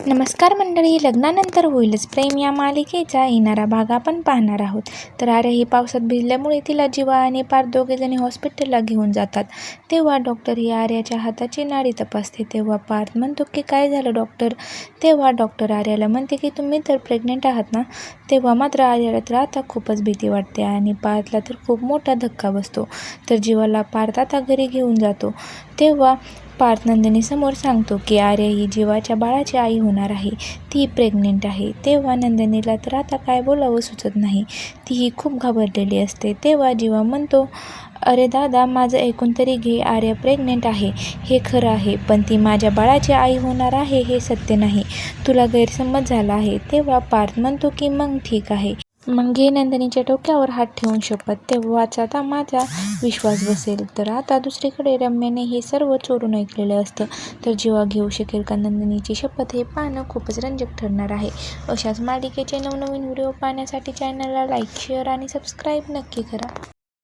नमस्कार मंडळी, लग्नानंतर होईलच प्रेम या मालिकेचा येणारा भाग आपण पाहणार आहोत. तर आर्या ही पावसात भिजल्यामुळे तिला जीवा आणि पार्थ दोघेजणी हॉस्पिटलला घेऊन जातात. तेव्हा डॉक्टर ही आर्याच्या हाताची नाडी तपासते. तेव्हा पार्थ म्हणतो की काय झालं डॉक्टर. तेव्हा डॉक्टर आर्याला म्हणते की तुम्ही तर प्रेग्नेंट आहात ना. तेव्हा मात्र आर्याला तर आता खूपच भीती वाटते आणि पार्थला तर खूप मोठा धक्का बसतो. तर जीवाला पार्थ आता घरी घेऊन जातो. तेव्हा पार्थ नंदिनीसमोर सांगतो की आर्या ही जीवाच्या बाळाची आई होणार आहे. ती प्रेग्नेंट आहे. तेव्हा नंदिनीला तर आता काय बोलावं सुचत नाही. तीही खूप घाबरलेली असते. तेव्हा जीवा म्हणतो, अरे दादा, माझं ऐकून तरी घे. आर्या प्रेग्नेंट आहे हे खरं आहे, पण ती माझ्या बाळाची आई होणार आहे हे सत्य नाही. तुला गैरसमज झाला आहे. तेव्हा पार्थ म्हणतो की मग ठीक आहे. मग घे नंदिनीच्या डोक्यावर हात ठेवून शपथ, तेव्हाच आता माझा विश्वास बसेल. तर आता दुसरीकडे रम्याने हे सर्व चोरून ऐकलेलं असतं. तर जीवा घेऊ शकेल का नंदिनीची शपथ, हे पाहणं खूपच रंजक ठरणार आहे. अशाच मालिकेचे नवनवीन व्हिडिओ पाहण्यासाठी चॅनलला लाईक, शेअर आणि सबस्क्राईब नक्की करा.